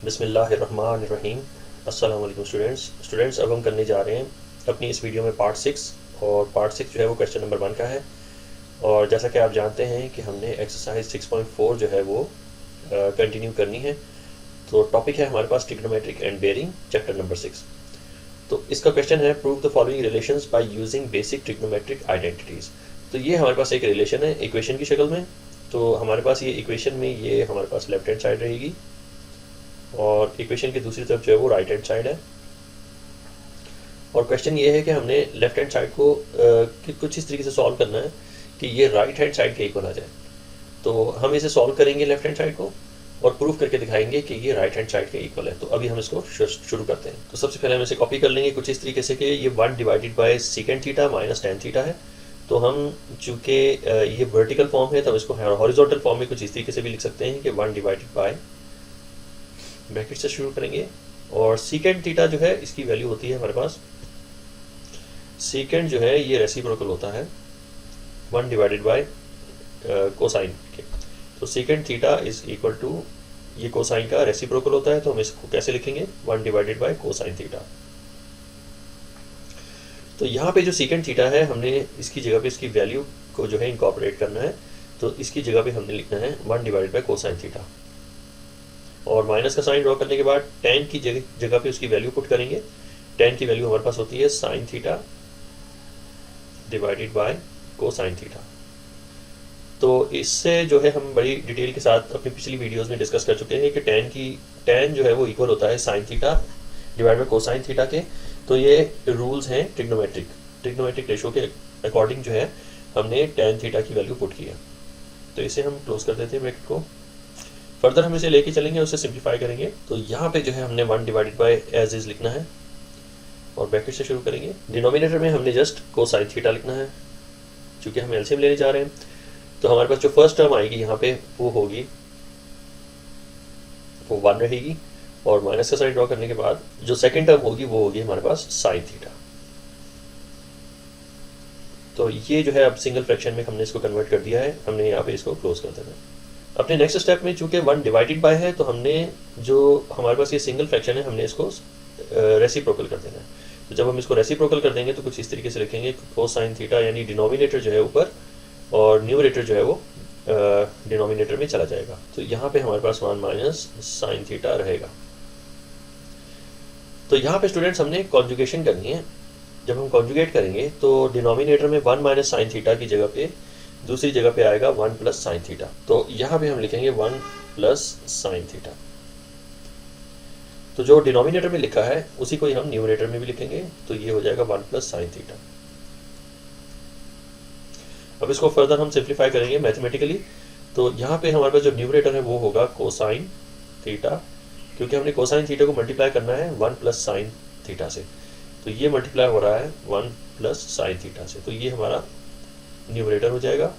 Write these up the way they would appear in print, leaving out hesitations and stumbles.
बिस्मिल्लाहिर्रहमानिर्रहीम। अस्सलाम वालेकुम स्टूडेंट्स, अब हम करने जा रहे हैं अपनी इस वीडियो में पार्ट 6। और पार्ट 6 जो है वो क्वेश्चन नंबर 1 का है। और जैसा कि आप जानते हैं कि हमने एक्सरसाइज 6.4 जो है वो कंटिन्यू करनी है। तो टॉपिक है हमारे पास trigonometric and bearing, chapter number 6। तो इसका क्वेश्चन है prove the following relations by using basic trigonometric identities. तो ये हमारे पास एक रिलेशन है इक्वेशन की शक्ल में। तो हमारे पास ये इक्वेशन में ये हमारे पास लेफ्ट हैंड साइड रहेगी और इक्वेशन की दूसरी तरफ जो है वो राइट हैंड साइड है। और क्वेश्चन ये है कि हमने लेफ्ट हैंड साइड को कुछ इस तरीके से सॉल्व करना है कि ये राइट हैंड साइड के इक्वल आ जाए। तो हम इसे सॉल्व करेंगे लेफ्ट हैंड साइड को और प्रूफ करके दिखाएंगे कि ये राइट हैंड साइड के इक्वल है। तो अभी हम इसको शुरू करते हैं। तो सबसे पहले हम इसे कॉपी कर लेंगे कुछ इस तरीके से कि ये 1 divided by second theta minus tan theta है। तो हम चूँकि ये वर्टिकल फॉर्म है तो हम इसको हॉरिजॉन्टल फॉर्म में कुछ इस तरीके से भी लिख सकते हैं कि 1 डिवाइडेड बाय ब्रैकेट से शुरू करेंगे। और सीकेंड थीटा जो है इसकी वैल्यू होती है हमारे पास, सीकेंड जो है ये रेसिप्रोकल होता है 1 डिवाइडेड बाय कोसाइन के। तो secant theta is equal to ये कोसाइन का रेसिप्रोकल होता है। तो हम इसको कैसे लिखेंगे 1 डिवाइडेड बाय कोसाइन थीटा। तो यहाँ पे जो सीकेंड थीटा है हमने इसकी जगह पे इसकी वैल्यू को जो है इनकॉर्पोरेट करना है। तो इसकी जगह पे हमने लिखना है 1 डिवाइडेड बाय कोसाइन थीटा। और माइनस का साइन ड्रॉ करने के बाद टेन की जगह पे उसकी वैल्यू पुट करेंगे। टेन की वैल्यू हमारे पास होती है sign theta divided by cosine theta. तो इससे जो है हम बड़ी डिटेल के साथ अपनी पिछली वीडियोस में डिस्कस कर चुके हैं कि टेन जो है वो इक्वल होता है sign theta divide by cosine theta के। तो ये रूल्स हैं ट्रिग्नोमेट्रिक रेशो के अकॉर्डिंग जो है हमने टेन थीटा की वैल्यू पुट की है। तो इसे हम क्लोज कर देते हैं ब्रैकेट को। फर्दर हम इसे लेके चलेंगे, उसे सिंप्लीफाई करेंगे। तो यहाँ पे जो है हमने 1 डिवाइडेड बाय एज इज लिखना है और ब्रैकेट से शुरू करेंगे। डिनोमिनेटर में हमने जस्ट कोसाइन थीटा लिखना है क्योंकि हम एलसीएम लेने जा रहे हैं। तो हमारे पास जो फर्स्ट टर्म आएगी यहाँ पे वो होगी वो 1 रहेगी। और माइनस का साइन ड्रॉ करने के बाद जो सेकेंड टर्म होगी वो होगी हमारे पास साइन थीटा। तो ये जो है अब सिंगल फ्रैक्शन में हमने इसको कन्वर्ट कर दिया है। हमने यहाँ पे इसको क्लोज कर देना है। अपने नेक्स्ट स्टेप में चूंकि 1 डिवाइडेड बाय है तो हमने जो हमारे पास ये सिंगल फ्रैक्शन है हमने इसको रेसिप्रोकल कर देना है। तो जब हम इसको रेसिप्रोकल कर देंगे तो कुछ इस तरीके से लिखेंगे कोसाइन थीटा, यानी डिनोमिनेटर जो है ऊपर और न्यूमरेटर जो है वो डिनोमिनेटर में चला जाएगा। तो यहाँ पे हमारे पास 1 माइनस साइन थीटा रहेगा। तो यहाँ पे स्टूडेंट्स हमने कॉन्जुगेशन करनी है। जब हम कॉन्जुगेट करेंगे तो डिनोमिनेटर में 1 माइनस साइन थीटा की जगह पे दूसरी जगह पे आएगा 1 प्लस साइन थीटा। तो यहाँ पे हम लिखेंगे 1 प्लस साइन थीटा। तो जो डिनोमिनेटर में लिखा है उसी को हम न्यूमरेटर में भी लिखेंगे। तो ये हो जाएगा 1 प्लस साइन थीटा। अब इसको फर्दर हम सिंप्लीफाई करेंगे मैथमेटिकली। तो यहाँ पे हमारे पास जो न्यूमरेटर है वो होगा कोसाइन थीटा, क्योंकि हमने कोसाइन थीटा को मल्टीप्लाई करना है 1 प्लस साइन थीटा से। तो ये मल्टीप्लाई हो रहा है 1 प्लस साइन थीटा से। तो ये हमारा न्यूमरेटर हो जाएगा।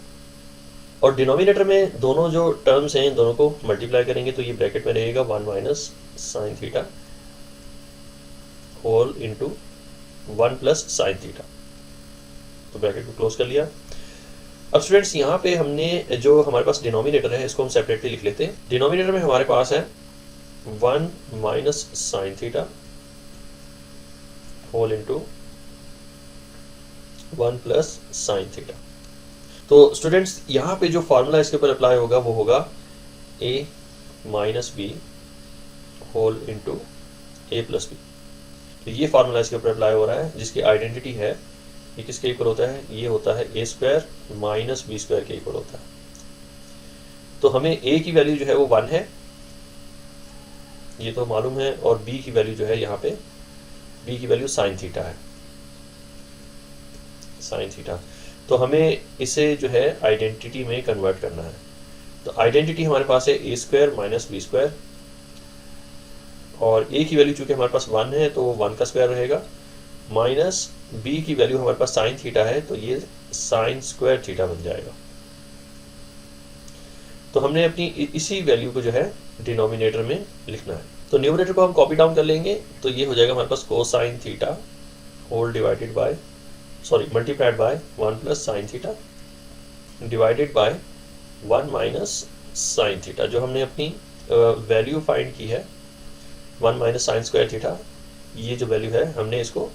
और डिनोमिनेटर में दोनों जो टर्म्स हैं दोनों को मल्टीप्लाई करेंगे तो ये ब्रैकेट में रहेगा 1 minus sine theta whole into 1 plus sine theta. तो ब्रैकेट को क्लोज कर लिया। अब स्टूडेंट्स यहाँ पे हमने जो हमारे पास डिनोमिनेटर है इसको हम सेपरेटली लिख लेते हैं। डिनोमिनेटर में हमारे पास है 1 minus sine theta whole into 1 plus sine theta. तो स्टूडेंट्स यहाँ पे जो फार्मूला इसके ऊपर अप्लाई होगा वो होगा a minus B whole into A plus B. तो ये फार्मूला इसके ऊपर अप्लाई हो रहा है जिसकी आइडेंटिटी है ये किसके इक्वल होता है, ये होता है a square minus B square के इक्वल होता है। तो हमें a की वैल्यू जो है वो 1 है, ये तो मालूम है। और b की वैल्यू जो है यहाँ पे b की वैल्यू साइन थीटा है, साइन थीटा। तो हमें इसे जो है आइडेंटिटी में कन्वर्ट करना है। तो आइडेंटिटी हमारे पास है a square minus B square. और a की वैल्यू चूंकि हमारे पास 1 है तो वो 1 का स्क्वायर रहेगा, माइनस b की वैल्यू हमारे पास साइन थीटा है तो ये साइन स्क्वायर थीटा बन जाएगा। तो हमने अपनी इसी वैल्यू को जो है डिनोमिनेटर में लिखना है। तो न्यूमरेटर को हम कॉपी डाउन कर लेंगे। तो ये हो जाएगा हमारे पास cosine theta whole divided by multiplied by 1 plus sine theta divided by 1 minus sine theta. जो हमने अपनी वैल्यू फाइंड की है 1 माइनस साइन स्क्वायर थीटा, ये जो वैल्यू है हमने इसको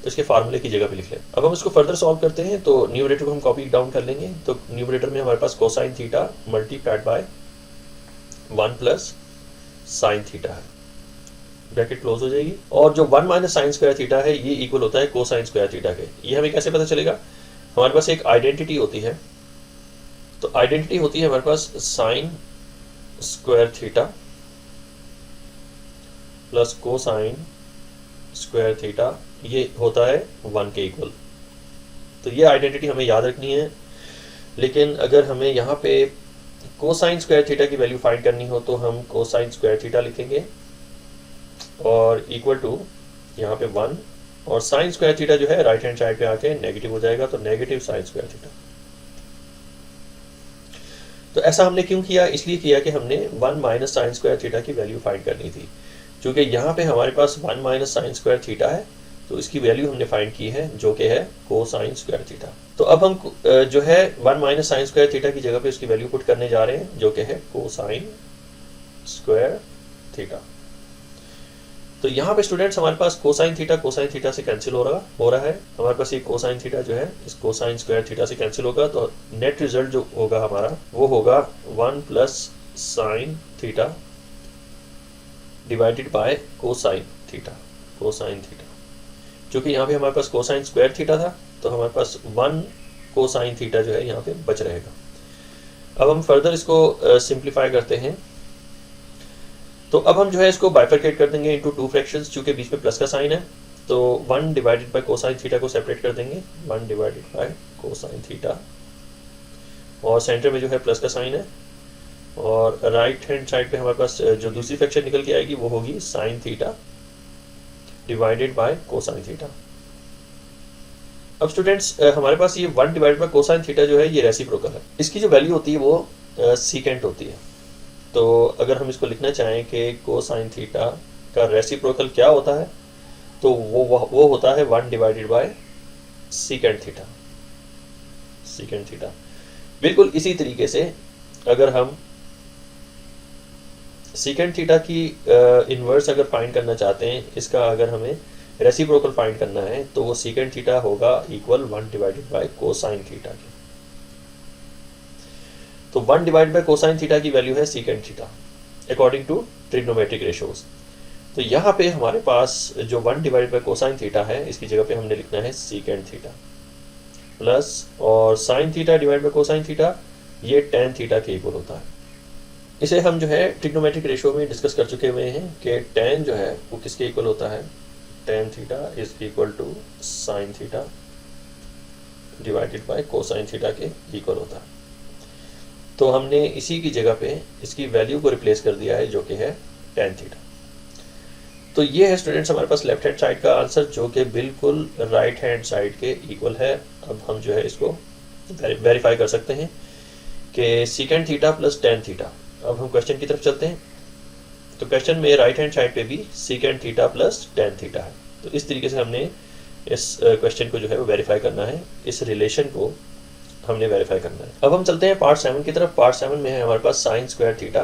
इसके फार्मूले की जगह पे लिख लें। अब हम इसको फर्दर सॉल्व करते हैं, तो न्यूमरेटर को हम कॉपी डाउन कर लेंगे। तो न्यूमरेटर में हमारे पास cosine theta multiplied by 1 plus sine theta है, ब्रैकेट क्लोज हो जाएगी। और जो 1 माइनस साइन स्क्वायर थीटा है ये इक्वल होता है कोसाइन स्क्वायर थीटा के। ये हमें कैसे पता चलेगा? हमारे पास एक आइडेंटिटी होती है, तो आइडेंटिटी होती है हमारे पास sine square theta plus cosine square theta, ये होता है 1 के इक्वल। तो ये आइडेंटिटी हमें याद रखनी है। लेकिन अगर हमें यहाँ पे कोसाइन स्क्वायर थीटा की वैल्यू फाइंड करनी हो तो हम कोसाइन स्क्वायर थीटा लिखेंगे और इक्वल टू यहाँ पे 1, और साइन स्क्वायर थीटा जो है राइट हैंड साइड पे आके नेगेटिव हो जाएगा, तो नेगेटिव साइन स्क्वायर थीटा। तो ऐसा हमने क्यों किया? इसलिए किया कि हमने 1 माइनस साइन स्क्वायर थीटा की वैल्यू फाइंड करनी थी। क्योंकि यहाँ पे हमारे पास 1 माइनस साइन स्क्वायर थीटा है, तो इसकी वैल्यू हमने फाइंड की है जो कि है कोसाइन स्क्वायर थीटा। तो अब हम जो है 1 माइनस साइन स्क्वायर थीटा की जगह पे उसकी वैल्यू पुट करने जा रहे हैं जो कि है कोसाइन स्क्वायर थीटा। तो यहाँ पे स्टूडेंट्स हमारे पास कोसाइन थीटा से कैंसिल हो रहा है। हमारे पास ये कोसाइन थीटा जो है इस कोसाइन स्क्वायर थीटा से कैंसिल होगा, तो नेट रिजल्ट जो होगा हमारा वो होगा 1 plus sine theta divided by cosine theta. क्योंकि यहाँ पे हमारे पास कोसाइन स्क्वायर थीटा था, तो हमारे पास 1 कोसाइन थीटा जो है यहाँ पे बच रहेगा। अब हम फर्दर इसको सिंप्लीफाई करते हैं। तो अब हम जो है इसको बाइफरकेट कर देंगे इनटू 2 फ्रैक्शंस, क्योंकि बीच में प्लस का साइन है। तो 1 डिवाइडेड बाय कोसाइन थीटा को सेपरेट कर देंगे, 1 डिवाइडेड बाय कोसाइन थीटा, और सेंटर में जो है प्लस का साइन है, और राइट हैंड साइड पे हमारे पास जो दूसरी फ्रैक्शन निकल के आएगी वो होगी sign theta divided by cosine theta. अब स्टूडेंट्स हमारे पास ये 1 डिवाइडेड बाय कोसाइन थीटा जो है ये रेसिप्रोकल है। इसकी जो वैल्यू होती है वो सीकेंट होती है। तो अगर हम इसको लिखना चाहें कि कोसाइन थीटा का रेसिप्रोकल क्या होता है, तो वो होता है 1 डिवाइडेड बाय सीकेंट थीटा। बिल्कुल इसी तरीके से अगर हम सीकेंट थीटा की इन्वर्स अगर फाइंड करना चाहते हैं, इसका अगर हमें रेसिप्रोकल फाइंड करना है, तो वो सीकेंट थीटा होगा equal 1 divided by cosine theta के। तो 1 डिवाइड बाय कोसाइन थीटा की वैल्यू है secant theta according to trigonometric ratios. तो यहाँ पे हमारे पास जो 1 डिवाइड बाय कोसाइन थीटा है इसकी जगह पे हमने लिखना है सीकेंट थीटा प्लस, और sign theta divide by cosine theta ये टेन थीटा के इक्वल होता है। इसे हम जो है ट्रिग्नोमेट्रिक रेशियो में डिस्कस कर चुके हुए हैं कि टेन जो है वो किसके इक्वल होता है, tan theta is equal to sine theta divided by cosine theta के इक्वल होता है। तो हमने इसी की जगह पे इसकी वैल्यू को रिप्लेस कर दिया है जो कि है टेन थीटा। तो ये है स्टूडेंट्स हमारे पास लेफ्ट हैंड साइड का आंसर जो कि बिल्कुल राइट हैंड साइड के इक्वल है। अब हम जो है इसको वेरीफाई कर सकते हैं कि secant theta plus tan theta. अब हम क्वेश्चन की तरफ चलते हैं। तो क्वेश्चन में राइट हैंड साइड पे भी secant theta plus tan theta है। तो इस तरीके से हमने इस क्वेश्चन को जो है वो वेरीफाई करना है, इस रिलेशन को हमने वेरीफाई करना है। अब हम चलते हैं पार्ट 7 की तरफ। पार्ट 7 में है हमारे पास sine square theta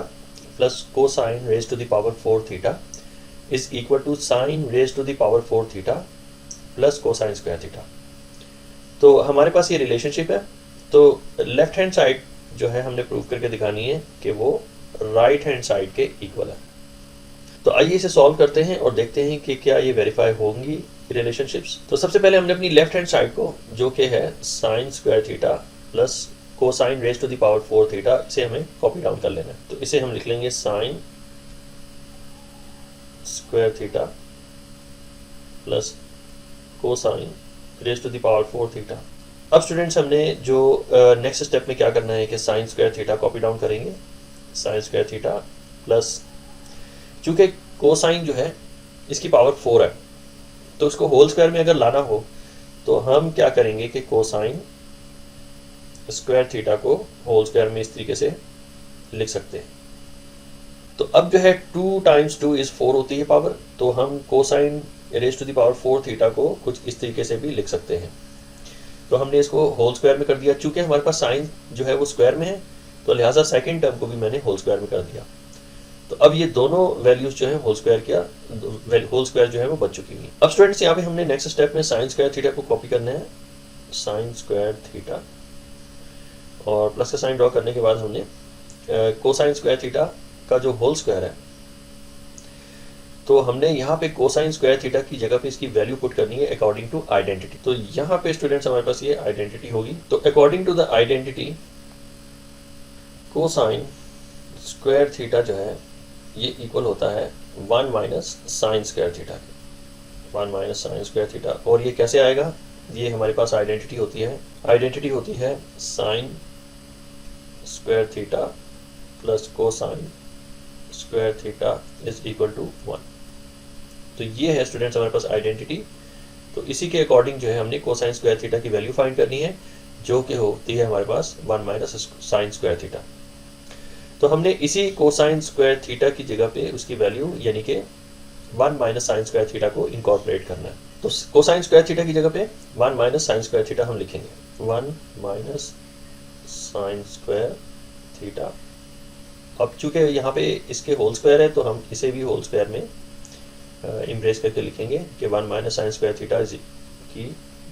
plus cosine raise to the power 4 theta is equal to sine raise to the power 4 theta plus cosine square theta. तो हमारे पास ये रिलेशनशिप है। तो लेफ्ट हैंड साइड जो है हमने प्रूव करके दिखानी है कि वो राइट हैंड साइड के इक्वल है। तो आइए इसे सॉल्व करते हैं और देखते हैं कि क्या ये वेरीफाई होंगी रिलेशनशिप्स। तो सबसे पहले हमने अपनी लेफ्ट हैंड साइड को जो कि है sine square theta plus cosine raise to the power 4 theta, इसे हमें कॉपी डाउन कर लेना है। तो इसे हम लिख लेंगे sine square theta plus cosine raise to the power 4 theta. अब स्टूडेंट्स हमने जो नेक्स्ट स्टेप में क्या करना है कि sine square theta copy down करेंगे, साइन स्क्वायर थीटा प्लस, चूंकि कोसाइन जो है इसकी पावर 4 है तो उसको होल स्क्वायर में अगर लाना हो तो हम क्या करेंगे कि कोसाइन स्क्वायर थीटा को होल स्क्वायर में इस तरीके से लिख सकते हैं। तो अब जो है 2 टाइम्स 2 इज 4 होती है पावर, तो हम cosine raise to the power 4 theta को कुछ इस तरीके से भी लिख सकते हैं। तो हमने इसको होल स्क्वायर में कर दिया। चूंकि हमारे पास साइन जो है वो स्क्वायर में है तो लिहाजा सेकंड टर्म को भी मैंने होल स्क्वायर में कर दिया। तो अब ये दोनों वैल्यूज जो है होल स्क्वायर जो है वो बच चुकी हुई। अब स्टूडेंट्स यहाँ पे हमने नेक्स्ट स्टेप में साइन स्क्वायर थीटा को कॉपी करना है, साइन स्क्वायर थीटा, और प्लस का साइन ड्रॉ करने के बाद हमने कोसाइन स्क्वायर थीटा का जो होल स्क्वायर है, तो हमने यहाँ पे कोसाइन स्क्वायर थीटा की जगह पे इसकी वैल्यू पुट करनी है अकॉर्डिंग टू आइडेंटिटी। तो यहाँ पे स्टूडेंट्स हमारे पास ये आइडेंटिटी होगी। तो according to the identity cosine square theta जो है ये इक्वल होता है 1 माइनस साइन स्क्वायर थीटा के, 1 माइनस साइन स्क्वायर थीटा। और ये कैसे आएगा, ये हमारे पास आइडेंटिटी होती है sine square theta plus cosine square theta is equal to 1। तो ये है स्टूडेंट्स हमारे पास आइडेंटिटी। तो इसी के अकॉर्डिंग जो है हमने कोसाइन स्क्वायर थीटा की वैल्यू फाइंड करनी है, जो कि होती है हमारे पास 1 माइनस साइन स्क्वायर थीटा। तो हमने इसी कोसाइन स्क्वायर थीटा की जगह पे उसकी वैल्यू यानी कि 1 माइनस साइन स्क्वायर थीटा को इनकॉर्पोरेट करना है। तो कोसाइन स्क्वायर थीटा की जगह पे 1 माइनस साइन स्क्वायर थीटा हम लिखेंगे, 1 माइनस साइन स्क्वायर थीटा। अब चूंकि यहाँ पे इसके होल स्क्वायर है तो हम इसे भी होल स्क्वायर में इम्प्रेस करके लिखेंगे कि 1 माइनस साइन स्क्वायर थीटा की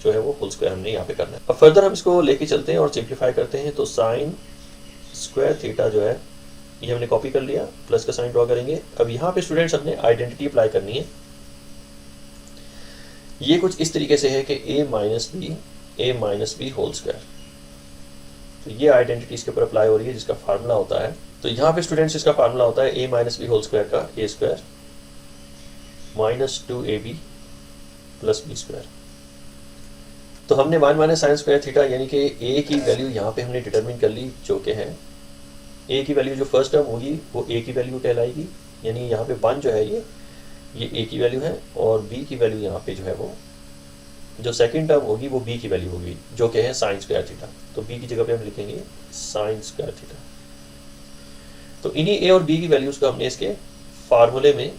जो है वो होल स्क्वायर हमने यहाँ पे करना है। अब फर्दर हम इसको लेके चलते हैं और सिंप्लीफाई करते हैं। तो साइन स्क्वायर थीटा जो है ये हमने कॉपी कर लिया, प्लस का साइन ड्रॉ करेंगे। अब यहाँ पे स्टूडेंट्स हमने आइडेंटिटी अप्लाई करनी है। ये कुछ इस तरीके से है कि a minus B whole square. तो ये आइडेंटिटी इसके ऊपर अप्लाई हो रही है जिसका फार्मूला होता है, तो यहाँ पे स्टूडेंट्स इसका फार्मूला होता है a minus B whole square का a square minus 2ab plus B square. तो हमने 1 माइनस साइन स्क्वायर थीटा यानी कि a की वैल्यू यहाँ पे हमने डिटरमिन कर ली, जो कि है a की वैल्यू जो फर्स्ट टर्म होगी वो a की वैल्यू कहलाएगी, यानी यहाँ पे 1 जो है ये a की वैल्यू है, और b की वैल्यू यहाँ पे जो है वो जो सेकंड टर्म होगी वो b की वैल्यू होगी, जो कि है साइन स्क्वायर थीटा। तो b की जगह पे हम लिखेंगे साइन स्क्वायर थीटा। तो इन्हीं a और b की वैल्यूज को हमने इसके फार्मूले में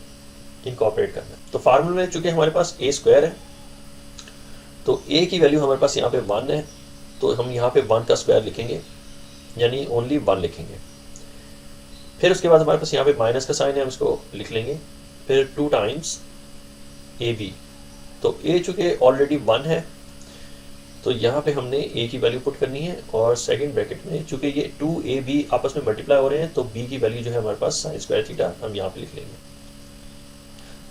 इनकॉर्पोरेट करना है। तो फार्मूले में चूंकि हमारे पास a स्क्वायर है, तो a की वैल्यू हमारे पास यहाँ पे 1 है, तो हम यहाँ पे 1 का स्क्वायर लिखेंगे, यानी ओनली 1 लिखेंगे। फिर उसके बाद हमारे पास यहाँ पे माइनस का साइन है, हम इसको लिख लेंगे। फिर 2 टाइम्स ab। तो a चूंकि ऑलरेडी 1 है, तो यहाँ पे हमने a की वैल्यू पुट करनी है, और सेकंड ब्रैकेट में चूंकि ये 2ab आपस में मल्टीप्लाई हो रहे हैं, तो b की वैल्यू जो है हमारे पास साइन स्क्वायर थीटा हम यहाँ पे लिख लेंगे।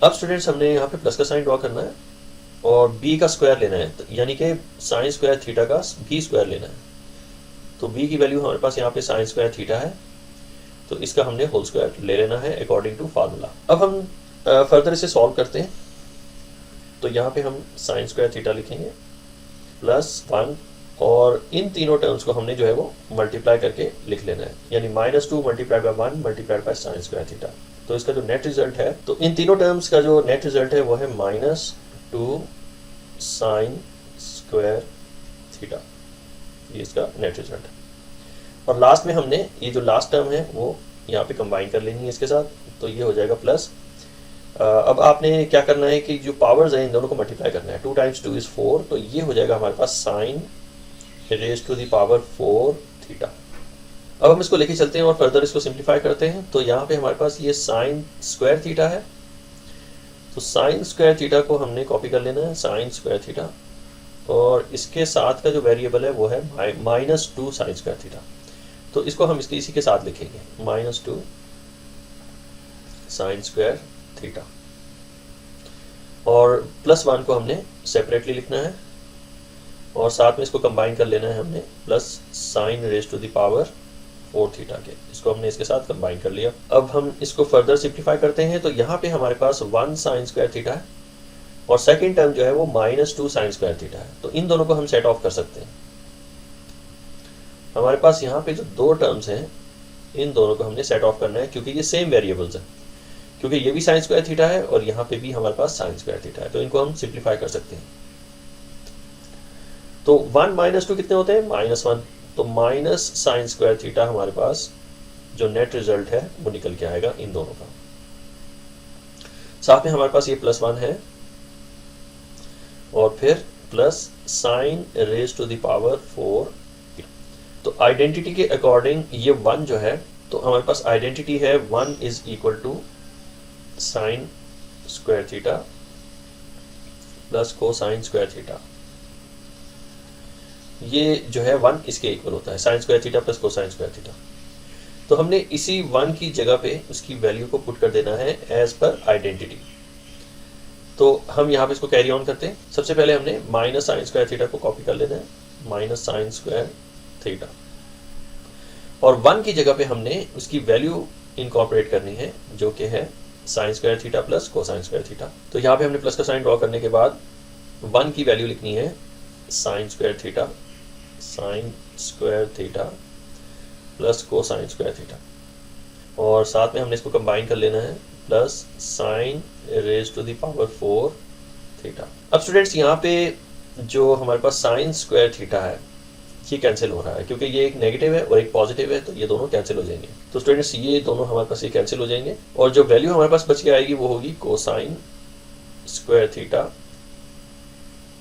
अब स्टूडेंट्स हमने यहाँ पे प्लस का साइन ड्रॉ करना है और b का स्क्वायर लेना है, तो यानी कि साइन स्क्वायर थीटा का b स्क्वायर लेना है। तो b की वैल्यू हमारे पास यहाँ पे साइन स्क्वायर थीटा है, तो इसका हमने होल स्क्वायर ले लेना है अकॉर्डिंग टू फार्मूला। अब हम फर्दर इसे सॉल्व करते हैं। तो यहाँ पे हम साइन स्क्वायर थीटा लिखेंगे प्लस 1, और इन तीनों टर्म्स को हमने जो है वो मल्टीप्लाई करके लिख लेना है, यानी -2 multiplied by 1 multiplied by sine square theta. तो इसका जो नेट रिजल्ट है, तो इन तीनों टर्म्स का जो नेट रिजल्ट है वो है -2 साइन स्क्वायर थीटा, ये इसका नेट रिजल्ट है। और लास्ट में हमने ये जो लास्ट टर्म है वो यहाँ पे कंबाइन कर लेनी है इसके साथ, तो ये हो जाएगा प्लस। अब आपने क्या करना है कि जो पावर्स हैं इन दोनों को मल्टीप्लाई करना है। 2 टाइम्स 2 इज 4, तो ये हो जाएगा हमारे पास sine raise to the power 4 theta. अब हम इसको लेके चलते हैं और फर्दर इसको सिंप्लीफाई करते हैं। तो यहाँ पे हमारे पास ये साइन स्क्वायर थीटा है, तो साइन स्क्वायर थीटा को हमने कॉपी कर लेना है, साइन स्क्वायर थीटा, और इसके साथ का जो वेरिएबल है वो है -2 साइन स्क्वायर थीटा। तो इसको हम इसी के साथ लिखेंगे -2 साइन स्क्वायर थीटा, और +1 को हमने सेपरेटली लिखना है, और साथ में इसको कंबाइन कर लेना है हमने plus sine raise to the power 4 theta के। इसको हमने इसके साथ कंबाइन कर लिया। अब हम इसको फर्दर सिंप्लीफाई करते हैं। तो यहाँ पे हमारे पास 1 साइन स्क्वायर थीटा है, और सेकंड टर्म जो है वो -2 साइन स्क्वायर थीटा है। तो इन दोनों को हम सेट ऑफ कर सकते हैं। हमारे पास यहाँ पे जो 2 टर्म्स हैं इन दोनों को हमने सेट ऑफ करना है, क्योंकि ये सेम वेरिएबल्स हैं, क्योंकि ये भी साइन स्क्वायर थीटा है और यहाँ पे भी हमारे पास साइन स्क्वायर थीटा है, तो इनको हम सिंप्लीफाई कर सकते हैं। तो 1 -2 कितने होते हैं? -1। तो माइनस साइन स्क्वायर थीटा हमारे पास जो नेट रिजल्ट है वो निकल के आएगा इन दोनों का। साथ में हमारे पास ये +1 है, और फिर plus sine raise to the power 4। तो आइडेंटिटी के अकॉर्डिंग ये 1 जो है तो हमारे पास आइडेंटिटी है 1 is equal to sine square theta plus cosine square theta. ये जो है 1 इसके इक्वल होता है, sine square theta plus cosine square theta. तो हमने इसी 1 की जगह पे उसकी वैल्यू को पुट कर देना है एज पर आइडेंटिटी। तो हम यहाँ पे इसको कैरी ऑन करते हैं। सबसे पहले हमने माइनस साइन स्क्वायर थीटा को कॉपी कर लेना है, माइनस साइन स्क्वायर थीटा, और 1 की जगह पे हमने उसकी वैल्यू इनकॉर्पोरेट करनी है जो कि है sine square theta plus cosine square theta. तो यहाँ पे हमने प्लस का साइन ड्रॉ करने के बाद 1 की वैल्यू लिखनी है sine square theta plus cosine square theta, और साथ में हमने इसको कंबाइन कर लेना है plus sine raise to the power 4 theta. अब स्टूडेंट्स यहाँ पे जो हमारे पास साइन स्क्वायर थीटा है ये कैंसिल हो रहा है क्योंकि ये एक नेगेटिव है और एक पॉजिटिव है, तो ये दोनों कैंसिल हो जाएंगे। तो स्टूडेंट्स ये दोनों हमारे पास ये कैंसिल हो जाएंगे और जो वैल्यू हमारे पास बच के आएगी वो होगी cosine square theta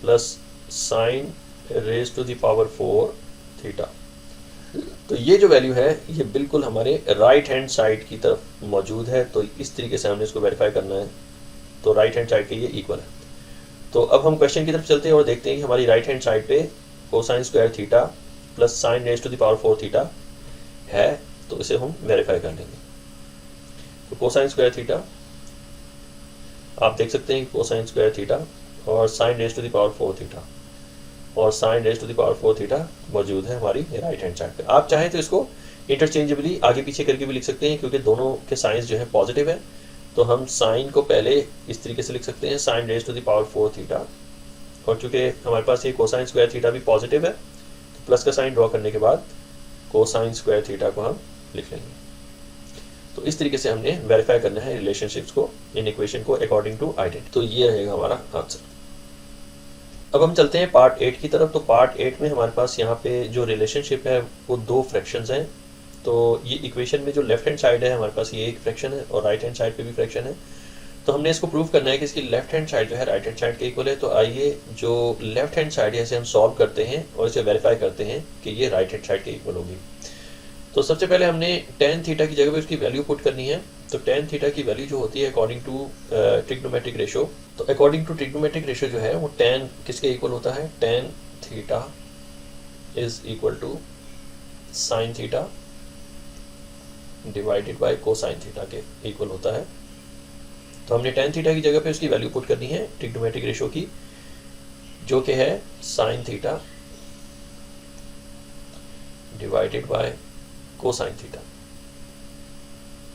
plus sine raise to the power 4 theta. तो ये जो वैल्यू है ये बिल्कुल हमारे राइट हैंड साइड की तरफ मौजूद है, तो इस तरीके से हमने इसको वेरीफाई करना है। तो राइट हैंड साइड के ये इक्वल है। तो अब हम क्वेश्चन की तरफ चलते हैं और देखते हैं कि हमारी राइट हैंड साइड पे cosine square theta plus sine raise to the power 4 theta है, तो इसे हम वेरीफाई कर लेंगे। तो कोसाइन स्क्वायर थीटा आप देख सकते हैं कि कोसाइन स्क्वायर थीटा और sine raise to the power 4 theta और sine raise to the power 4 theta मौजूद है हमारी राइट हैंड साइड पे। आप चाहें तो इसको इंटरचेंजेबली आगे पीछे करके भी लिख सकते हैं क्योंकि दोनों के साइंस जो है पॉजिटिव है। तो हम साइन को पहले इस तरीके से लिख सकते हैं sine raise to the power 4 theta, और चूंकि हमारे पास ये कोसाइन स्क्वायर थीटा भी पॉजिटिव है तो प्लस का साइन ड्रॉ करने के बाद कोसाइन स्क्वायर थीटा को हम लिख लेंगे। तो इस तरीके से हमने वेरीफाई करना है रिलेशनशिप्स को इन इक्वेशन को अकॉर्डिंग टू आइडेंटिटी। तो ये रहेगा हमारा आंसर। अब हम चलते हैं पार्ट 8 की तरफ। तो पार्ट 8 में हमारे पास यहाँ पे जो रिलेशनशिप है वो दो फ्रैक्शंस हैं। तो ये इक्वेशन में जो लेफ्ट हैंड साइड है हमारे पास ये एक फ्रैक्शन है और राइट हैंड साइड पे भी फ्रैक्शन है। तो हमने इसको प्रूव करना है कि इसकी लेफ्ट हैंड साइड जो है राइट हैंड साइड के इक्वल है। तो आइए जो लेफ्ट हैंड साइड है इसे हम सॉल्व करते हैं और इसे वेरीफाई करते हैं कि ये राइट हैंड साइड के इक्वल होगी। तो सबसे पहले हमने tan थीटा की जगह पे उसकी वैल्यू पुट करनी है। तो tan थीटा की वैल्यू जो होती है अकॉर्डिंग टू ट्रिग्नोमेट्रिक रेशो, तो अकॉर्डिंग टू ट्रिग्नोमेट्रिक रेशो जो है वो tan किसके इक्वल होता है, tan theta is equal to sine theta divided by cosine theta के इक्वल होता है। तो हमने tan थीटा की जगह पे उसकी वैल्यू पुट करनी है ट्रिग्नोमेट्रिक रेशो की, जो कि है sign theta divided by cosine theta.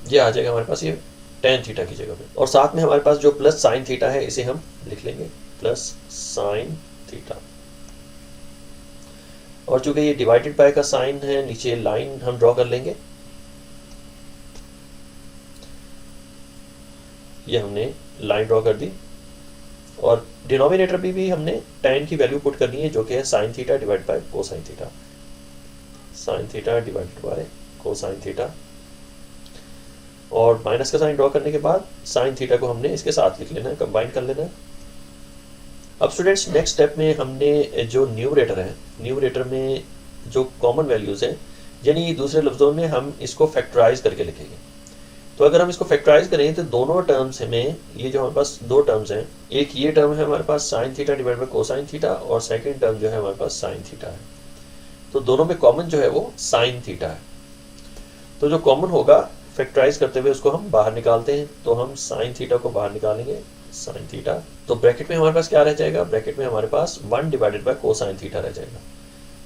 ये आ जाएगा हमारे पास ये tan थीटा की जगह पे, और साथ में हमारे पास जो प्लस साइन थीटा है इसे हम लिख लेंगे प्लस साइन थीटा। और चूंकि ये डिवाइडेड बाय का साइन है नीचे लाइन हम ड्रॉ कर लेंगे। ये हमने लाइन ड्रॉ कर दी और डिनोमिनेटर में भी हमने tan की वैल्यू पुट करनी है जो कि है sign theta divide by cosine theta, sign theta divided by cosine theta. और माइनस का साइन ड्रॉ करने के बाद साइन थीटा को हमने इसके साथ लिख लेना है, कंबाइन कर लेना है। अब स्टूडेंट्स नेक्स्ट स्टेप में हमने जो न्यूमरेटर है, न्यूमरेटर में जो कॉमन वैल्यूज हैं, यानी दूसरे लफ्जों में हम इसको फैक्टराइज करके लिखेंगे। तो अगर हम इसको फैक्टराइज करें तो दोनों टर्म्स में ये जो हमारे पास दो टर्म्स हैं, एक ये टर्म है हमारे पास sine theta divide by cosine theta और सेकेंड टर्म जो है हमारे पास साइन थीटा है। तो दोनों में कॉमन जो है वो साइन थीटा है। तो जो कॉमन होगा फैक्टराइज करते हुए उसको हम बाहर निकालते हैं। तो हम साइन थीटा को बाहर निकालेंगे, साइन थीटा। तो ब्रैकेट में हमारे पास क्या रह जाएगा, ब्रैकेट में हमारे पास 1 डिवाइडेड बाय कोसाइन थीटा रह जाएगा।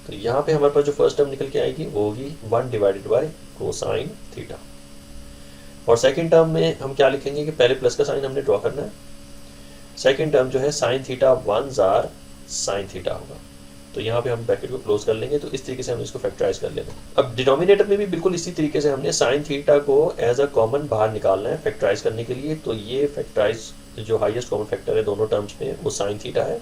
तो यहाँ पे हमारे पास जो फर्स्ट टर्म निकल के आएगी वो होगी 1 डिवाइडेड बाय कोसाइन थीटा। और सेकेंड टर्म में हम क्या लिखेंगे कि पहले प्लस का साइन हमने ड्रॉ करना है। सेकेंड टर्म जो है sine theta 1 jar sine theta होगा। तो यहाँ पे हम ब्रैकेट को क्लोज कर लेंगे। तो इस तरीके से हम इसको फैक्टराइज कर लेंगे। अब डिनोमिनेटर में भी बिल्कुल इसी तरीके से हमने साइन थीटा को एज अ कॉमन बाहर निकालना है फैक्टराइज करने के लिए। तो ये फैक्टराइज जो हाईएस्ट कॉमन फैक्टर है दोनों टर्म्स में वो साइन थीटा है।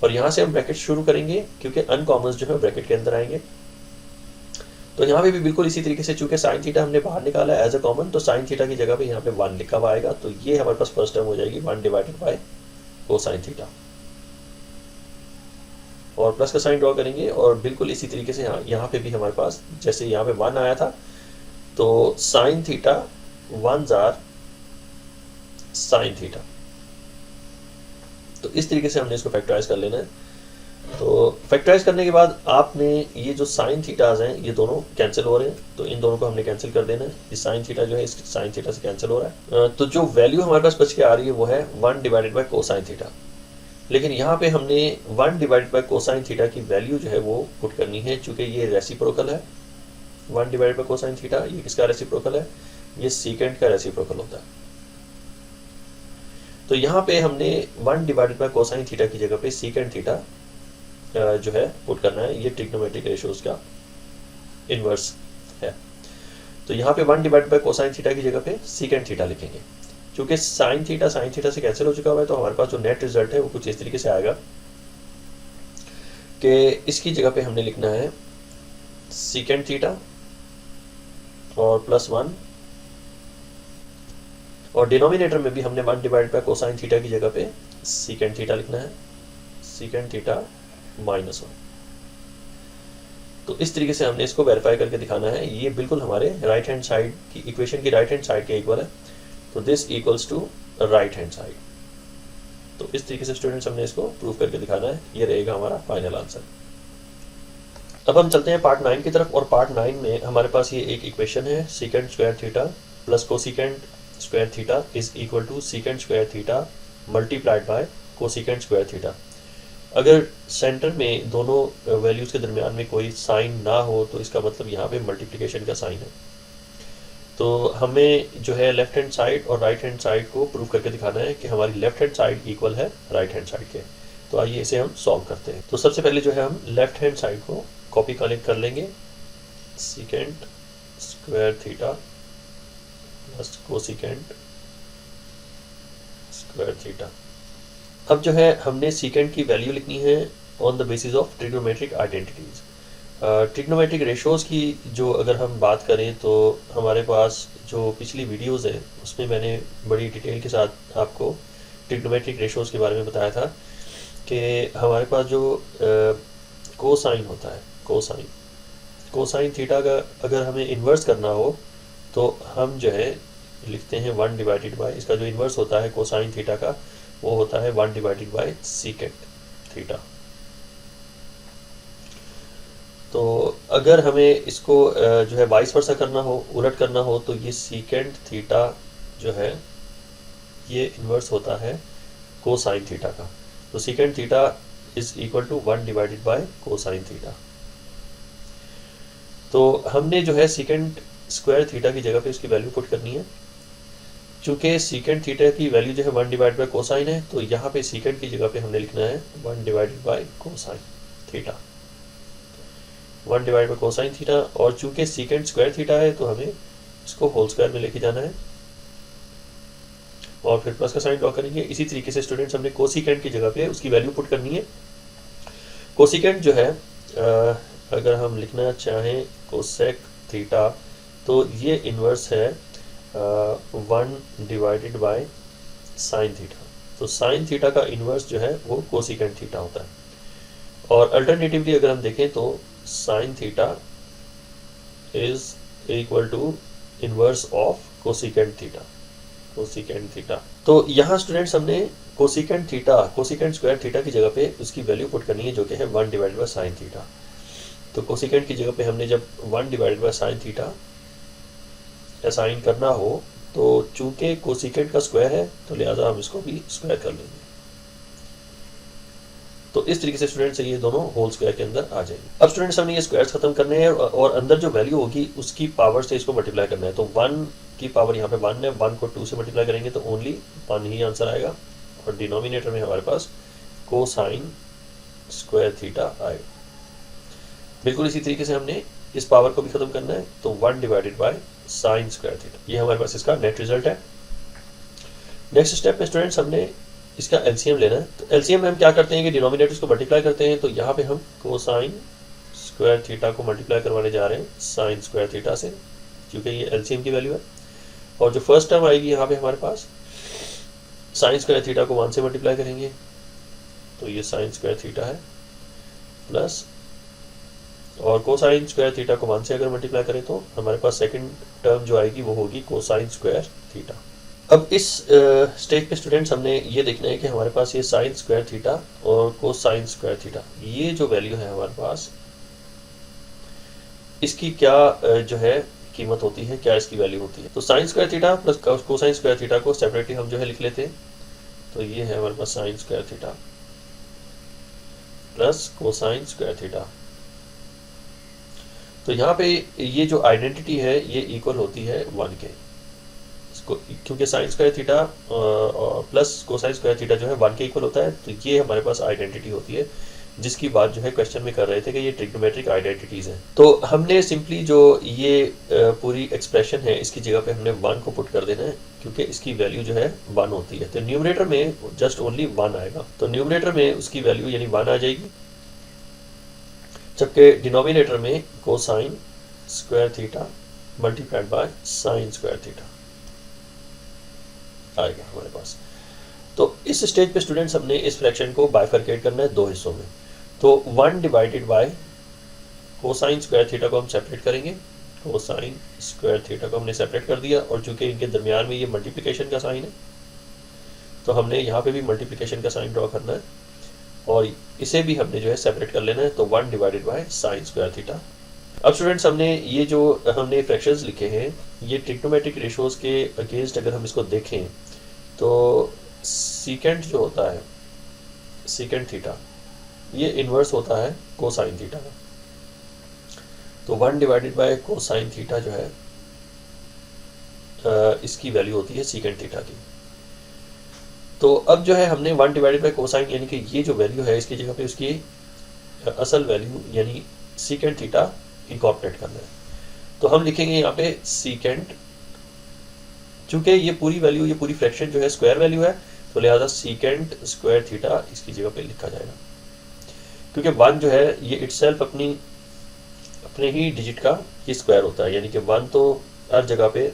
और यहाँ से हम ब्रैकेट शुरू करेंगे क्योंकि अनकॉमन्स जो है ब्रैकेट के अंदर आएंगे। तो यहाँ पे भी बिल्कुल इसी तरीके से चूंकि साइन थीटा हमने बाहर निकाला है एज अ कॉमन, तो साइन थीटा की जगह पे यहाँ पे 1 लिखा हुआ आएगा। तो ये हमारे पास फर्स्ट टर्म हो जाएगी 1 डिवाइडेड बाय कोसाइन थीटा। और प्लस का साइन ड्रॉ करेंगे और बिल्कुल इसी तरीके से यहाँ पे भी हमारे पास जैसे यहाँ पे 1 आया था तो sine theta once are sine theta. तो इस तरीके से हमने इसको फैक्टराइज कर लेना है। तो फैक्टराइज करने के बाद आपने ये जो साइन थीटाज हैं ये दोनों कैंसिल हो रहे हैं, तो इन दोनों को हमने कैंसिल कर देना है। ये साइन थीटा जो है इस साइन थीटा से कैंसिल हो रहा है। तो जो वैल्यू हमारे पास बच के आ रही है वो है 1 डिवाइडेड बाय कोसाइन थीटा। लेकिन यहाँ पे हमने 1 डिवाइडेड बाय कोसाइन थीटा की वैल्यू जो है वो पुट करनी है, चूंकि ये रेसिप्रोकल है। 1 डिवाइडेड बाय कोसाइन थीटा ये किसका रेसिप्रोकल है? ये सीकेंट का रेसिप्रोकल होता है। तो यहाँ पे हमने 1 डिवाइडेड बाय कोसाइन थीटा की जगह पे सीकेंट थीटा जो है पुट करना है। ये ट्रिग्नोमेट्रिक रेशियोज का इनवर्स है। तो यहाँ पे 1 डिवाइडेड बाय कोसाइन थीटा की जगह पे सीकेंट थीटा लिखेंगे। क्योंकि साइन थीटा से कैंसिल हो चुका हुआ है, तो हमारे पास जो नेट रिजल्ट है वो कुछ इस तरीके से आएगा कि इसकी जगह पे हमने लिखना है सीकेंट थीटा और +1, और डिनोमिनेटर में भी हमने 1 डिवाइड बाय कोसाइन थीटा की जगह पे सीकेंट थीटा लिखना है, सीकेंट थीटा -1। तो इस तरीके से हमने इसको वेरीफाई करके दिखाना है। ये बिल्कुल हमारे राइट हैंड साइड की इक्वेशन की राइट हैंड साइड के इक्वल है, तो this equals to right hand side. तो इस तरीके से स्टूडेंट्स हमने इसको प्रूव करके दिखाना है। ये रहेगा हमारा फाइनल आंसर। अब हम चलते हैं पार्ट 9 की तरफ, और पार्ट 9 में हमारे पास ये एक इक्वेशन है, secant square theta plus cosecant square theta is equal to secant square theta multiplied by cosecant square theta. अगर सेंटर में दोनों वैल्यूज के दरमियान में कोई साइन ना हो तो इसका मतलब यहाँ पे मल्टीप्लिकेशन का साइन है। तो हमें जो है लेफ्ट हैंड साइड और राइट हैंड साइड को प्रूव करके दिखाना है कि हमारी लेफ्ट हैंड साइड इक्वल है राइट हैंड साइड के। तो आइए इसे हम सॉल्व करते हैं। तो सबसे पहले जो है हम लेफ्ट हैंड साइड को कॉपी कलेक्ट कर लेंगे, secant square theta plus cosecant square theta. अब जो है हमने सीकेंट की वैल्यू लिखनी है on the basis of trigonometric identities. Trigonometric ratios की जो अगर हम बात करें तो हमारे पास जो पिछली वीडियोज़ है उसमें मैंने बड़ी डिटेल के साथ आपको ट्रिग्नोमेट्रिक रेशोज़ के बारे में बताया था कि हमारे पास जो कोसाइन होता है, कोसाइन थीटा का अगर हमें इन्वर्स करना हो तो हम जो है लिखते हैं 1 डिवाइडेड बाय, इसका जो इन्वर्स होता है कोसाइन थीटा का वो होता है 1 डिवाइडेड बाय सीकेंट थीटा। तो अगर हमें इसको जो है वाइस वर्सा करना हो, उलट करना हो, तो ये सीकेंट थीटा जो है ये इन्वर्स होता है कोसाइन थीटा का। तो secant theta is equal to 1 divided by cosine theta. तो हमने जो है सीकेंट स्क्वायर थीटा की जगह पे इसकी वैल्यू पुट करनी है। चूंकि सीकेंट थीटा की वैल्यू जो है 1 डिवाइड बाय कोसाइन है, तो यहाँ पे सीकेंट की जगह पे हमने लिखना है 1 divided by cosine theta, 1 divide by cosine theta. और चूंकि सीकेंट स्क्वायर थीटा है तो हमें इसको होल स्क्वायर में लेके जाना है और फिर प्लस का साइन ड्रॉ करेंगे। इसी तरीके से स्टूडेंट्स हमने कोसीकेंट की जगह पे उसकी वैल्यू पुट करनी है। कोसीकेंट जो है अगर हम लिखना चाहें कोसेक थीटा, तो ये इन्वर्स है 1 डिवाइडेड बाय साइन थीटा। तो साइन थीटा का इन्वर्स जो है वो कोसीकेंट थीटा होता है। और अल्टरनेटिवली अगर हम देखें तो sine theta is equal to inverse of cosecant theta. तो यहाँ स्टूडेंट्स हमने कोसीकेंट स्क्वायर थीटा की जगह पे उसकी वैल्यू पुट करनी है जो कि है 1 डिवाइडेड बाय साइन थीटा। तो कोसीकेंट की जगह पे हमने जब 1 divided by sine theta assign करना हो तो चूंकि कोसीकेंट का स्क्वायर है तो लिहाजा हम इसको भी स्क्वायर कर लेंगे। तो इस तरीके से स्टूडेंट्स ये दोनों होल स्क्वायर के अंदर आ जाएंगे। अब स्टूडेंट्स हमने ये स्क्वायर्स खत्म करने हैं और अंदर जो वैल्यू होगी उसकी पावर से इसको मल्टीप्लाई करना है। तो 1 की पावर यहाँ पे 1 है, 1 को 2 से मल्टीप्लाई करेंगे तो ओनली 1 ही आंसर आएगा। और डिनोमिनेटर में हमारे पास कोसाइन स्क्वायर थीटा आएगा। बिल्कुल इसी तरीके से हमने इस पावर को भी खत्म करना है, तो 1 divided by sine square theta. ये हमारे पास इसका नेट रिजल्ट है। नेक्स्ट स्टेप में स्टूडेंट्स हमने इसका एलसीएम लेना है। तो एलसीएम में हम क्या करते हैं कि डिनोमिनेटर्स को मल्टीप्लाई करते हैं। तो यहाँ पे हम कोसाइन स्क्वायर थीटा को मल्टीप्लाई करवाने जा रहे हैं साइन स्क्वायर थीटा से, क्योंकि ये एलसीएम की वैल्यू है। और जो फर्स्ट टर्म आएगी यहाँ पे हमारे पास साइन स्क्वायर थीटा को 1 से मल्टीप्लाई करेंगे, तो ये साइन स्क्वायर थीटा है प्लस और कोसाइन स्क्वायर थीटा को 1 से अगर मल्टीप्लाई करें तो हमारे पास सेकंड टर्म जो आएगी वो होगी कोसाइन स्क्वायर थीटा। अब इस स्टेज पे स्टूडेंट्स हमने ये देखना है कि हमारे पास ये साइन स्क्वायर थीटा और कोसाइन स्क्वायर थीटा, ये जो वैल्यू है हमारे पास, इसकी क्या जो है कीमत होती है, क्या इसकी वैल्यू होती है। तो sine square theta plus cosine square theta को सेपरेटली हम जो है लिख लेते हैं। तो ये है हमारे पास sine square theta plus cosine square theta. तो यहाँ पे ये जो आइडेंटिटी है ये इक्वल होती है 1 के, इसको क्योंकि sign square theta plus cosine square theta जो है 1 के इक्वल होता है। तो ये हमारे पास आइडेंटिटी होती है जिसकी बात जो है क्वेश्चन में कर रहे थे कि ये ट्रिग्नोमेट्रिक आइडेंटिटीज हैं। तो हमने सिंपली जो ये पूरी एक्सप्रेशन है इसकी जगह पे हमने 1 को पुट कर देना है क्योंकि इसकी वैल्यू जो है 1 होती है। तो न्यूमरेटर में जस्ट ओनली 1 आएगा, तो न्यूमरेटर में उसकी वैल्यू यानी 1 आ जाएगी, जबकि डिनोमिनेटर में cosine square theta multiplied by sine square theta आएगा हमारे पास। तो इस स्टेज पे स्टूडेंट्स हमने इस फ्रैक्शन को बाइफरकेट करना है 2 हिस्सों में। तो 1 divided by cosine square theta को हम सेपरेट करेंगे, कोसाइन स्क्वायर थीटा को हमने सेपरेट कर दिया, और चूंकि इनके दरमियान में ये मल्टीप्लिकेशन का साइन है तो हमने यहाँ पे भी मल्टीप्लिकेशन का साइन ड्रॉ करना है और इसे भी हमने जो है सेपरेट कर लेना है। तो 1 divided by sine square theta. अब स्टूडेंट्स हमने ये जो हमने फ्रैक्शंस लिखे हैं ये ट्रिग्नोमेट्रिक रेशोज के अगेंस्ट अगर हम इसको देखें तो सीकेंट जो होता है, सीकेंट थीटा, ये इन्वर्स होता है कोसाइन थीटा का। तो 1 डिवाइडेड बाय कोसाइन थीटा जो है इसकी वैल्यू होती है सीकेंट थीटा की। तो अब जो है हमने 1 डिवाइडेड बाय कोसाइन यानी कि ये जो वैल्यू है इसकी जगह पे उसकी असल वैल्यू यानी सीकेंट थीटा इनकॉर्पोरेट करना है। तो हम लिखेंगे यहाँ पे सीकेंट, चूंकि ये पूरी वैल्यू, ये पूरी फ्रैक्शन जो है स्क्वायर वैल्यू है, तो लिहाजा सीकेंट स्क्वायर थीटा इसकी जगह पे लिखा जाएगा, क्योंकि 1 जो है ये इटसेल्फ अपने ही डिजिट का ये स्क्वायर होता है, यानी कि 1 तो हर जगह पे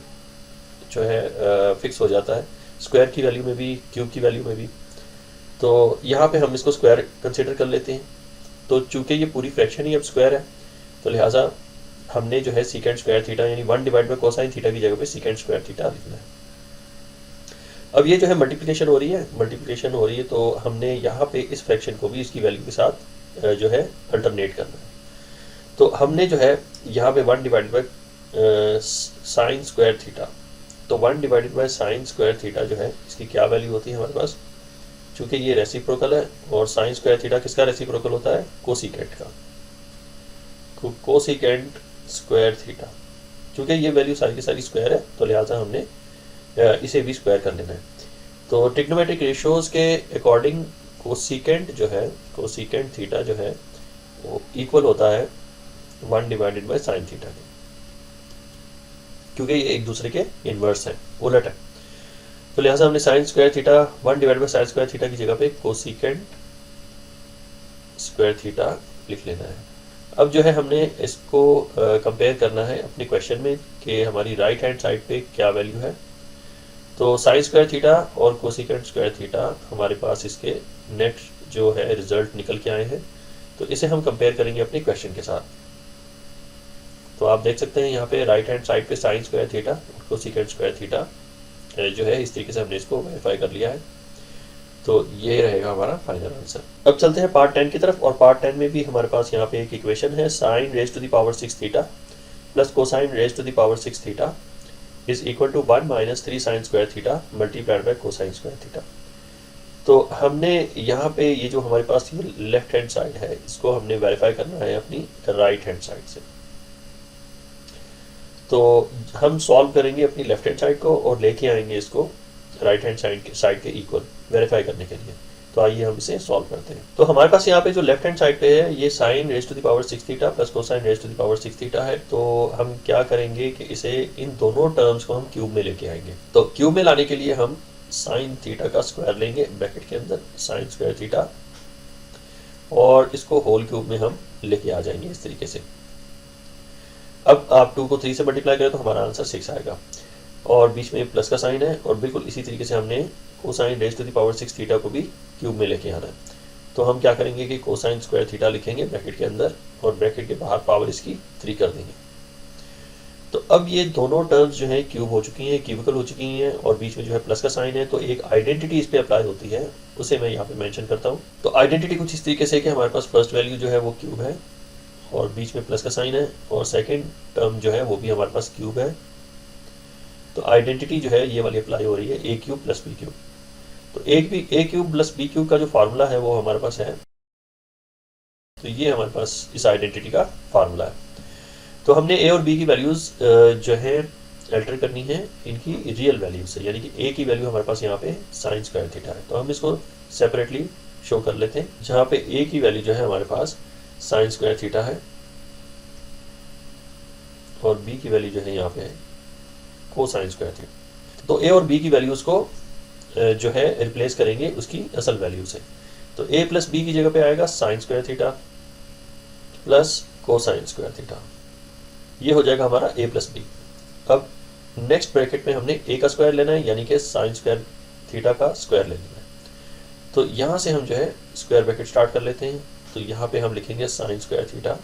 जो है फिक्स हो जाता है, स्क्वायर की वैल्यू में भी, क्यूब की वैल्यू में भी। तो यहाँ पे हम इसको स्क्वायर कंसिडर कर लेते हैं। तो चूंकि ये पूरी फ्रैक्शन ही अब स्क्वायर है तो लिहाजा हमने जो है सीकेंट स्क्वायर थीटा यानी 1 डिवाइड बाय कोसाइन थीटा की जगह पे सीकेंट स्क्वायर थीटा लिखना है। अब ये जो है मल्टीप्लिकेशन हो रही है, तो हमने यहाँ पे इस फ्रैक्शन को भी इसकी वैल्यू के साथ जो है अल्टरनेट करना है। तो हमने जो है यहाँ पे 1 divide by sine square theta, तो 1 divided by sine square theta जो है इसकी क्या वैल्यू होती है हमारे पास, चूंकि ये रेसिप्रोकल है और साइन स्क्वायर थीटा किसका रेसिप्रोकल होता है, कोसिकेंट का, कोसिकेंट स्क्वायर थीटा। चूंकि ये वैल्यू सारी की सारी स्क्वायर है तो लिहाजा हमने इसे भी स्क्वायर कर लेना है। तो ट्रिग्नोमेट्रिक रेशियोज के अकॉर्डिंग कोसिकेंट जो है, कोसिकेंट थीटा जो है वो इक्वल होता है 1 डिवाइडेड बाय साइन थीटा के, क्योंकि ये एक दूसरे के इन्वर्स है, उलट है। तो लिहाजा हमने sign square theta 1 divided by sine square theta की जगह पे कोसिकेंट स्क्वायर थीटा लिख लेना है। अब जो है हमने इसको कंपेयर करना है अपने क्वेश्चन में कि हमारी राइट हैंड साइड पे क्या वैल्यू है। तो साइन स्क्वायर थीटा और कोसिकेंट स्क्वायर थीटा हमारे पास इसके नेट जो है रिजल्ट निकल के आए हैं, तो इसे हम कंपेयर करेंगे अपने क्वेश्चन के साथ। तो आप देख सकते हैं यहाँ पे राइट हैंड साइड पे साइन स्क्वायर थीटा और कोसिकेंट स्क्वायर थीटा जो है इस तरीके से हमने इसको वेरीफाई कर लिया है। तो ये रहेगा हमारा फाइनल आंसर। अब चलते हैं पार्ट 10 की तरफ, और पार्ट 10 में भी हमारे पास यहाँ पे एक इक्वेशन है, sine raise to the power 6 theta plus cosine raise to the power 6 theta is equal to 1 minus 3 sine square theta multiplied by cosine square theta. तो हमने यहाँ पे ये जो हमारे पास ये लेफ्ट हैंड साइड है इसको हमने वेरीफाई करना है अपनी राइट हैंड साइड से। तो हम सॉल्व करेंगे अपनी लेफ्ट हैंड साइड को और लेके आएंगे इसको राइट हैंड साइड के इक्वल वेरीफाई करने के लिए। तो आइए हम इसे सॉल्व करते हैं। तो हमारे पास यहाँ पे जो लेफ्ट हैंड साइड पे है ये sine raise to the power 6 theta plus cosine raise to the power 6 theta है। तो हम क्या करेंगे कि इसे इन दोनों टर्म्स को हम क्यूब में लेके आएंगे। तो क्यूब में लाने के लिए हम साइन थीटा का स्क्वायर लेंगे ब्रैकेट के अंदर, साइन स्क्वायर थीटा, और इसको होल क्यूब में हम लेके आ जाएंगे इस तरीके से। अब आप 2 को 3 से मल्टीप्लाई करें तो हमारा आंसर 6 आएगा, और बीच में प्लस का साइन है, और बिल्कुल इसी तरीके से हमने cosine raise to the power 6 theta को भी क्यूब में लेके आना है। तो हम क्या करेंगे कि कोसाइन स्क्वायर थीटा लिखेंगे ब्रैकेट के अंदर और ब्रैकेट के बाहर पावर इसकी 3 कर देंगे। तो अब ये दोनों टर्म्स जो है क्यूब हो चुकी हैं, क्यूबिकल हो चुकी हैं और बीच में जो है प्लस का साइन है, तो एक आइडेंटिटी इस पे अप्लाई होती है, उसे मैं यहाँ पे मेंशन करता हूँ। तो आइडेंटिटी कुछ इस तरीके से कि हमारे पास फर्स्ट वैल्यू जो है वो क्यूब है और बीच में प्लस का साइन है और सेकेंड टर्म जो है वो भी हमारे पास क्यूब है। तो आइडेंटिटी जो है ये वाली अप्लाई हो रही है ए क्यूब प्लस बी क्यूब। तो ए क्यूब प्लस बी क्यूब का जो फार्मूला है वो हमारे पास है, तो ये हमारे पास इस आइडेंटिटी का फार्मूला है। तो हमने ए और बी की वैल्यूज जो है अल्टर करनी है इनकी रियल वैल्यू से, यानी कि ए की वैल्यू हमारे पास यहाँ पे साइन स्क्वायर थीटा है। तो हम इसको सेपरेटली शो कर लेते हैं, जहाँ पे ए की वैल्यू जो है हमारे पास साइन स्क्वायर थीटा है और बी की वैल्यू जो है यहाँ पे है कोसाइन स्क्वायर थीटा। तो ए और बी की वैल्यूज को जो है रिप्लेस करेंगे उसकी असल वैल्यू से। तो ए प्लस बी की जगह पे आएगा sign square theta plus cosine square theta, ये हो जाएगा हमारा ए प्लस बी। अब नेक्स्ट ब्रैकेट में हमने ए का स्क्वायर लेना है, यानी कि साइन स्क्वायर थीटा का स्क्वायर ले लेना है। तो यहाँ से हम जो है स्क्वायर ब्रैकेट स्टार्ट कर लेते हैं। तो यहाँ पे हम लिखेंगे साइन स्क्वायर थीटा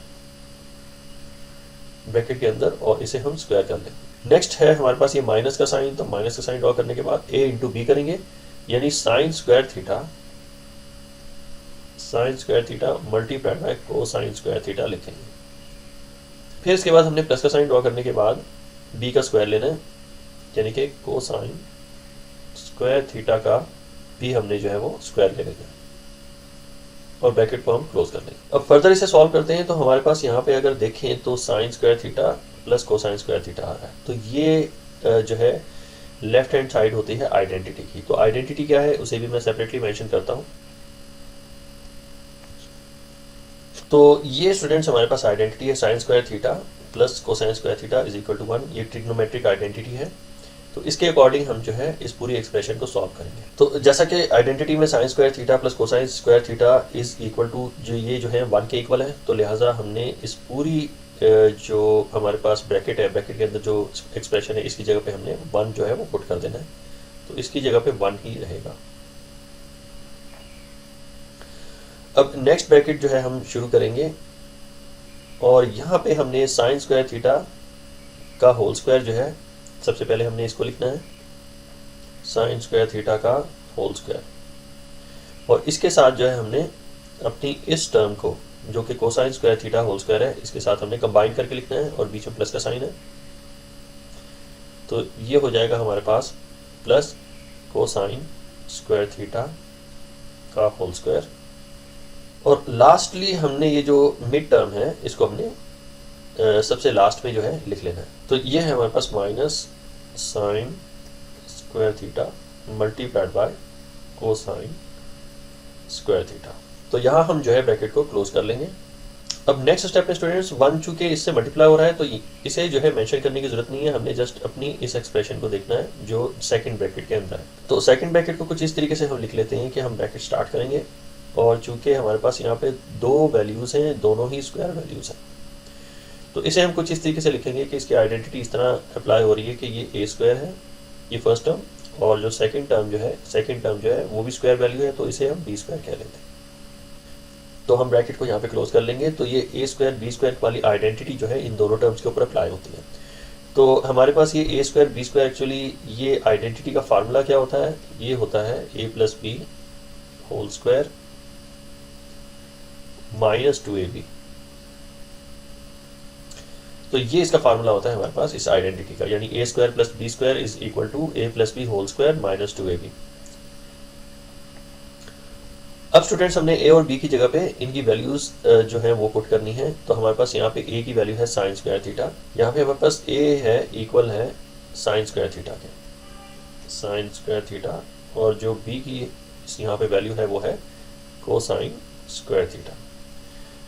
ब्रैकेट के अंदर और इसे हम स्क्वायर कर लेंगे। नेक्स्ट है हमारे पास ये माइनस का साइन, तो माइनस का साइन ड्रॉ करने के बाद ए इंटू बी करेंगे, यानी sine square theta multiplied by cosine square theta लिखेंगे। फिर इसके बाद हमने प्लस का साइन ड्रॉ करने के बाद बी का स्क्वायर लेना है, यानी कि कोसाइन स्क्वायर थीटा का भी हमने जो है वो स्क्वायर ले लेना है और ब्रैकेट को हम क्लोज कर लेंगे। अब फर्दर इसे सॉल्व करते हैं। तो हमारे पास यहाँ पे अगर देखें तो sine square theta plus cosine square theta आ रहा है। तो ये जो है लेफ्ट हैंड साइड होती है आइडेंटिटी की। तो आइडेंटिटी क्या है उसे भी मैं सेपरेटली मेंशन करता हूँ। तो ये स्टूडेंट्स हमारे पास आइडेंटिटी है sine square theta plus cosine square theta is equal to 1। ये ट्रिग्नोमेट्रिक आइडेंटिटी है। तो इसके अकॉर्डिंग हम जो है इस पूरी एक्सप्रेशन को सॉल्व करेंगे। तो जैसा कि आइडेंटिटी में sine square theta plus cosine square theta is equal to ये जो है 1 के इक्वल है, तो लिहाजा हमने इस पूरी जो हमारे पास ब्रैकेट है, ब्रैकेट के अंदर जो एक्सप्रेशन है इसकी जगह पे हमने 1 जो है वो पुट कर देना है। तो इसकी जगह पे 1 ही रहेगा। अब नेक्स्ट ब्रैकेट जो है हम शुरू करेंगे और यहाँ पे हमने साइन स्क्वायर थीटा का होल स्क्वायर जो है सबसे पहले हमने इसको लिखना है, साइन स्क्वायर थीटा का होल स्क्वायर, और इसके साथ जो है हमने अपनी इस टर्म को जो कि cosine square theta whole square है इसके साथ हमने कंबाइन करके लिखना है और बीच में प्लस का साइन है। तो ये हो जाएगा हमारे पास प्लस कोसाइन स्क्वायर थीटा का होल स्क्वायर, और लास्टली हमने ये जो मिड टर्म है इसको हमने सबसे लास्ट में जो है लिख लेना है। तो ये है हमारे पास minus sine square theta multiplied by cosine square theta. तो यहाँ हम जो है ब्रैकेट को क्लोज कर लेंगे। अब नेक्स्ट स्टेप में स्टूडेंट्स 1 चूंकि इससे मल्टीप्लाई हो रहा है तो इसे जो है मेंशन करने की जरूरत नहीं है, हमने जस्ट अपनी इस एक्सप्रेशन को देखना है जो सेकंड ब्रैकेट के अंदर है। तो सेकंड ब्रैकेट को कुछ इस तरीके से हम लिख लेते हैं कि हम ब्रैकेट स्टार्ट करेंगे और चूंकि हमारे पास यहाँ पे 2 वैल्यूज़ हैं, दोनों ही स्क्वायर वैल्यूज़ हैं, तो इसे हम कुछ इस तरीके से लिखेंगे कि इसकी आइडेंटिटी इस तरह अप्लाई हो रही है कि ये ए स्क्वायर है, ये फर्स्ट टर्म, और जो सेकंड टर्म जो है वो भी स्क्वायर वैल्यू है, तो इसे हम बी स्क्वायर कह लेते हैं। तो हम ब्रैकेट को यहाँ पे क्लोज कर लेंगे। तो ये ए स्क्वायर बी स्क्वायर वाली आइडेंटिटी जो है इन दोनों टर्म्स के ऊपर अप्लाई होती है। तो हमारे पास ये A square B square actually ये आइडेंटिटी का फार्मूला क्या होता है, ये होता है A plus B whole square minus 2ab। तो ये इसका फार्मूला होता है हमारे पास इस आइडेंटिटी का, यानी A square plus B square is equal to A plus B whole square minus 2ab। अब स्टूडेंट्स हमने ए और बी की जगह पे इनकी वैल्यूज जो है वो पुट करनी है। तो हमारे पास यहाँ पे ए की वैल्यू है साइन स्क्वायर थीटा, यहाँ पे हमारे पास ए है इक्वल है साइन स्क्वायर थीटा के, साइन स्क्वायर थीटा, और जो बी की यहाँ पे वैल्यू है वो है कोसाइन स्क्वायर थीटा।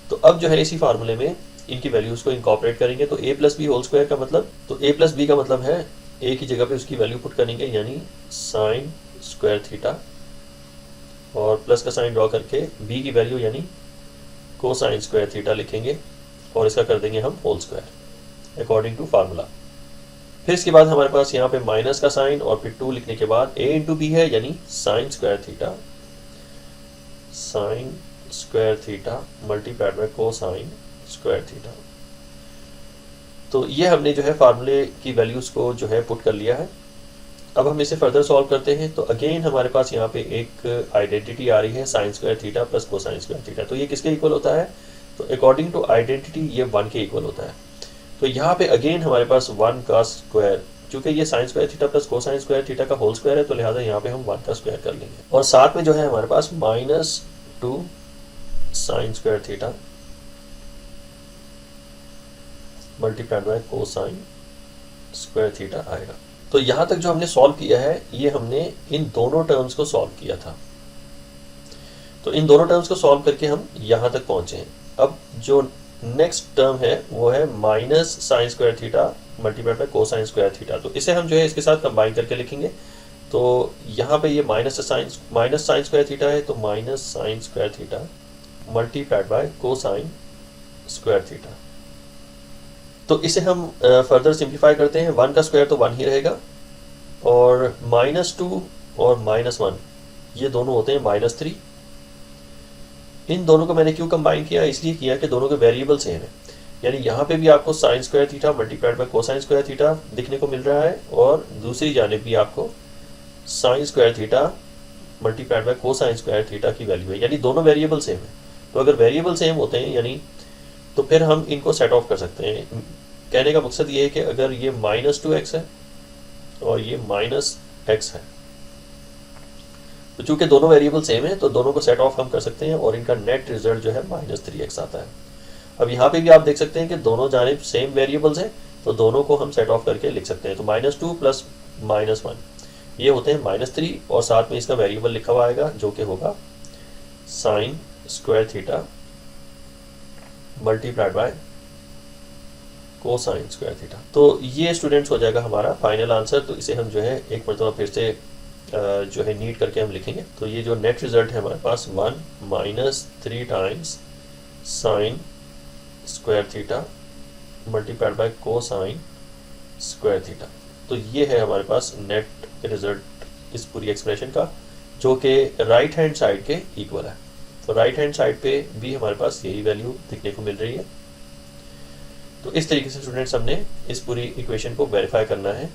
तो अब जो है इसी फार्मूले में इनकी वैल्यूज को इनकॉर्पोरेट करेंगे। तो ए प्लस बी होल स्क्वायर का मतलब, तो ए प्लस बी का मतलब है ए की जगह पे उसकी वैल्यू पुट करेंगे यानी साइन स्क्वायर थीटा, और प्लस का साइन ड्रॉ करके बी की वैल्यू यानी कोसाइन स्क्वायर थीटा लिखेंगे और इसका कर देंगे हम whole square according to formula. फिर इसके बाद हमारे पास यहाँ पे माइनस का साइन और फिर 2 लिखने के बाद ए इंटू बी है, यानी sine square theta, sign square theta multiplied by cosine square theta. तो ये हमने जो है फार्मूले की वैल्यूज़ को जो है पुट कर लिया है। अब हम इसे फर्दर सॉल्व करते हैं। तो अगेन हमारे पास यहाँ पे एक आइडेंटिटी आ रही है sine square theta plus cosine square theta. तो ये किसके इक्वल होता है? तो अकॉर्डिंग टू आइडेंटिटी ये 1 के इक्वल होता है। तो यहाँ पे अगेन हमारे पास 1 का स्क्वायर, चूंकि ये sign square theta plus cosine square theta का होल स्क्वायर है, तो लिहाजा यहाँ पे हम 1 का स्क्वायर कर लेंगे। और साथ में जो है हमारे पास -2 sign square theta multiplied by cosine square theta आएगा। तो यहाँ तक जो हमने सॉल्व किया है, ये हमने इन दोनों टर्म्स को सॉल्व किया था। तो इन दोनों टर्म्स को सॉल्व करके हम यहाँ तक पहुँचे हैं। अब जो नेक्स्ट टर्म है वो है minus sine square theta multiplied by cosine square theta. तो इसे हम जो है इसके साथ कंबाइन करके लिखेंगे। तो यहाँ पे ये माइनस साइन स्क्वायर थीटा है, तो minus sine square theta multiplied by cosine square theta. तो इसे हम फर्दर सिंप्लीफाई करते हैं। 1 का स्क्वायर तो 1 ही रहेगा, और -2 और -1 ये दोनों होते हैं -3। इन दोनों को मैंने क्यों कंबाइन किया? इसलिए किया कि दोनों के वेरिएबल सेम है। यानी यहाँ पे भी आपको sign square theta multiplied by cosine square theta दिखने को मिल रहा है, और दूसरी जानिब भी आपको sign square theta multiplied by cosine square theta की वैल्यू है। यानी दोनों वेरिएबल सेम है। तो अगर वेरिएबल सेम होते हैं यानी, तो फिर हम इनको सेट ऑफ कर सकते हैं। कहने का मकसद ये है कि अगर ये -2x है और ये -x है, तो चूंकि दोनों वेरिएबल सेम है तो दोनों को सेट ऑफ हम कर सकते हैं, और इनका नेट रिजल्ट जो है -3x आता है। अब यहाँ पे भी आप देख सकते हैं कि दोनों जानिब सेम वेरिएबल्स हैं, तो दोनों को हम सेट ऑफ करके लिख सकते हैं। तो -2 प्लस -1 ये होते हैं -3, और साथ में इसका वेरिएबल लिखा हुआ आएगा जो कि होगा sign square theta multiplied by cosine square theta. तो ये स्टूडेंट्स हो जाएगा हमारा फाइनल आंसर। तो इसे हम जो है एक मरतबा फिर से जो है नीट करके हम लिखेंगे। तो ये जो नेट रिजल्ट है हमारे पास 1 -3 times sign square theta multiplied by cosine square theta. तो ये है हमारे पास नेट रिजल्ट इस पूरी एक्सप्रेशन का, जो कि राइट हैंड साइड के इक्वल है। तो राइट हैंड साइड पे भी हमारे पास यही वैल्यू दिखने को मिल रही है। तो इस तरीके से स्टूडेंट्स हमने इस पूरी इक्वेशन को वेरीफाई करना है।